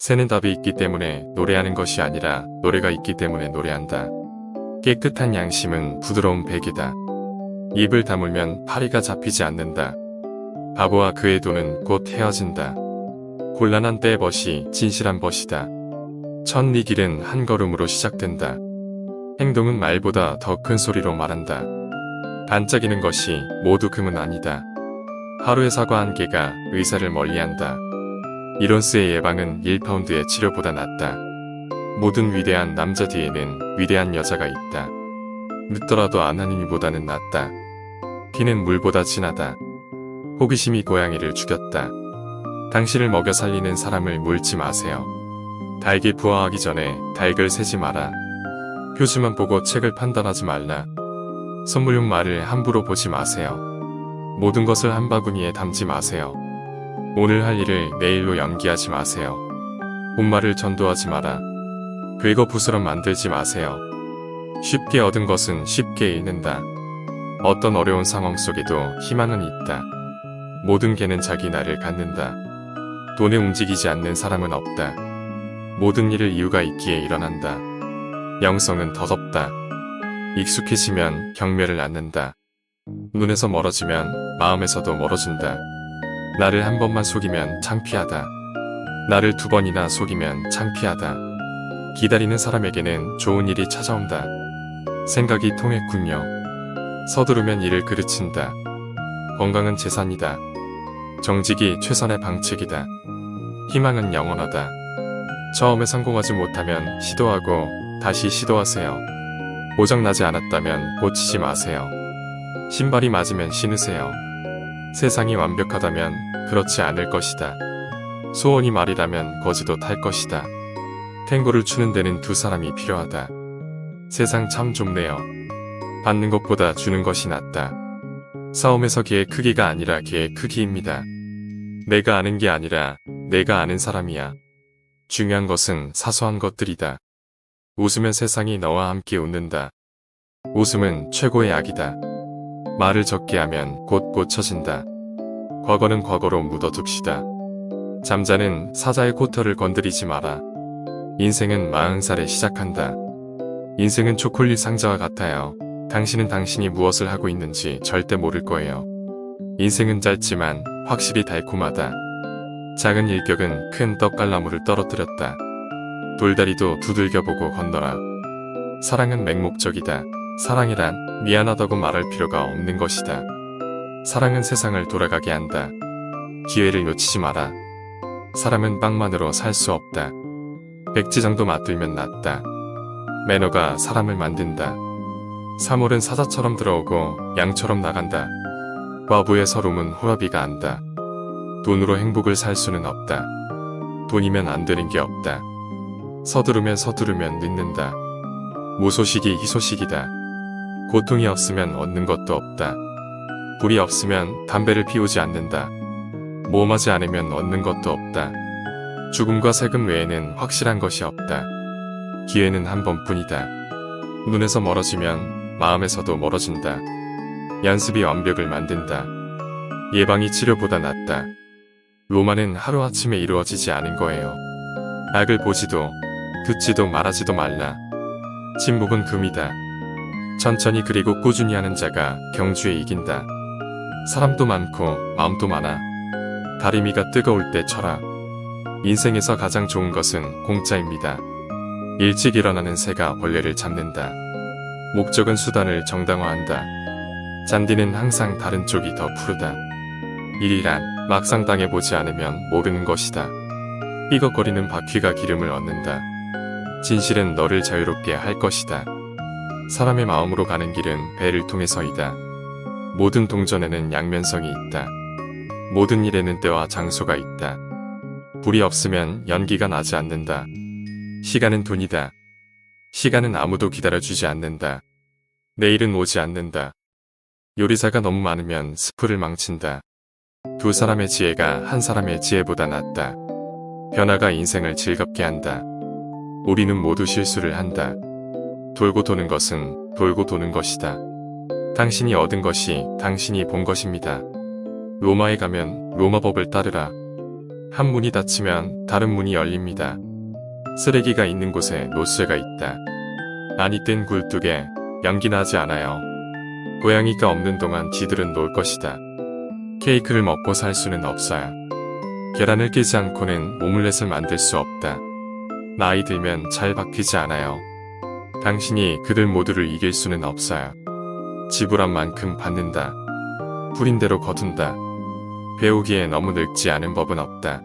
새는 답이 있기 때문에 노래하는 것이 아니라 노래가 있기 때문에 노래한다. 깨끗한 양심은 부드러운 베개다. 입을 다물면 파리가 잡히지 않는다. 바보와 그의 돈은 곧 헤어진다. 곤란한 때의 벗이 진실한 벗이다. 첫 네 길은 한 걸음으로 시작된다. 행동은 말보다 더 큰 소리로 말한다. 반짝이는 것이 모두 금은 아니다. 하루의 사과 한 개가 의사를 멀리한다. 이론스의 예방은 1파운드의 치료보다 낫다. 모든 위대한 남자 뒤에는 위대한 여자가 있다. 늦더라도 안 하는 이보다는 낫다. 피는 물보다 진하다. 호기심이 고양이를 죽였다. 당신을 먹여 살리는 사람을 물지 마세요. 닭이 부화하기 전에 닭을 세지 마라. 표지만 보고 책을 판단하지 말라. 선물용 말을 함부로 보지 마세요. 모든 것을 한 바구니에 담지 마세요. 오늘 할 일을 내일로 연기하지 마세요. 본말을 전도하지 마라. 긁어 붓으로 만들지 마세요. 쉽게 얻은 것은 쉽게 잃는다. 어떤 어려운 상황 속에도 희망은 있다. 모든 개는 자기 날을 갖는다. 돈에 움직이지 않는 사람은 없다. 모든 일을 이유가 있기에 일어난다. 영성은 더덥다. 익숙해지면 경멸을 낳는다. 눈에서 멀어지면 마음에서도 멀어진다. 나를 한 번만 속이면 창피하다. 나를 두 번이나 속이면 창피하다. 기다리는 사람에게는 좋은 일이 찾아온다. 생각이 통했군요. 서두르면 일을 그르친다. 건강은 재산이다. 정직이 최선의 방책이다. 희망은 영원하다. 처음에 성공하지 못하면 시도하고 다시 시도하세요. 고장나지 않았다면 고치지 마세요. 신발이 맞으면 신으세요. 세상이 완벽하다면 그렇지 않을 것이다. 소원이 말이라면 거지도 탈 것이다. 탱고를 추는 데는 두 사람이 필요하다. 세상 참 좁네요. 받는 것보다 주는 것이 낫다. 싸움에서 개의 크기가 아니라 개의 크기입니다. 내가 아는 게 아니라 내가 아는 사람이야. 중요한 것은 사소한 것들이다. 웃으면 세상이 너와 함께 웃는다. 웃음은 최고의 약이다. 말을 적게 하면 곧 고쳐진다. 과거는 과거로 묻어둡시다. 잠자는 사자의 코털을 건드리지 마라. 인생은 40살에 시작한다. 인생은 초콜릿 상자와 같아요. 당신은 당신이 무엇을 하고 있는지 절대 모를 거예요. 인생은 짧지만 확실히 달콤하다. 작은 일격은 큰 떡갈나무를 떨어뜨렸다. 돌다리도 두들겨보고 건너라. 사랑은 맹목적이다. 사랑이란 미안하다고 말할 필요가 없는 것이다. 사랑은 세상을 돌아가게 한다. 기회를 놓치지 마라. 사람은 빵만으로 살 수 없다. 백지장도 맞들면 낫다. 매너가 사람을 만든다. 사물은 사자처럼 들어오고 양처럼 나간다. 과부의 서름은 호라비가 안다. 돈으로 행복을 살 수는 없다. 돈이면 안 되는 게 없다. 서두르면 늦는다. 무소식이 희소식이다. 고통이 없으면 얻는 것도 없다. 불이 없으면 담배를 피우지 않는다. 모험하지 않으면 얻는 것도 없다. 죽음과 세금 외에는 확실한 것이 없다. 기회는 한 번뿐이다. 눈에서 멀어지면 마음에서도 멀어진다. 연습이 완벽을 만든다. 예방이 치료보다 낫다. 로마는 하루아침에 이루어지지 않은 거예요. 악을 보지도 듣지도 말하지도 말라. 침묵은 금이다. 천천히 그리고 꾸준히 하는 자가 경주에 이긴다. 사람도 많고 마음도 많아. 다리미가 뜨거울 때 쳐라. 인생에서 가장 좋은 것은 공짜입니다. 일찍 일어나는 새가 벌레를 잡는다. 목적은 수단을 정당화한다. 잔디는 항상 다른 쪽이 더 푸르다. 일이란 막상 당해보지 않으면 모르는 것이다. 삐걱거리는 바퀴가 기름을 얻는다. 진실은 너를 자유롭게 할 것이다. 사람의 마음으로 가는 길은 배를 통해서이다. 모든 동전에는 양면성이 있다. 모든 일에는 때와 장소가 있다. 불이 없으면 연기가 나지 않는다. 시간은 돈이다. 시간은 아무도 기다려주지 않는다. 내일은 오지 않는다. 요리사가 너무 많으면 스프를 망친다. 두 사람의 지혜가 한 사람의 지혜보다 낫다. 변화가 인생을 즐겁게 한다. 우리는 모두 실수를 한다. 돌고 도는 것은 돌고 도는 것이다. 당신이 얻은 것이 당신이 본 것입니다. 로마에 가면 로마법을 따르라. 한 문이 닫히면 다른 문이 열립니다. 쓰레기가 있는 곳에 노쇠가 있다. 안이 뜬 굴뚝에 연기 나지 않아요. 고양이가 없는 동안 쥐들은 놀 것이다. 케이크를 먹고 살 수는 없어요. 계란을 깨지 않고는 오믈렛을 만들 수 없다. 나이 들면 잘 바뀌지 않아요. 당신이 그들 모두를 이길 수는 없어요. 지불한 만큼 받는다. 부린 대로 거둔다. 배우기에 너무 늙지 않은 법은 없다.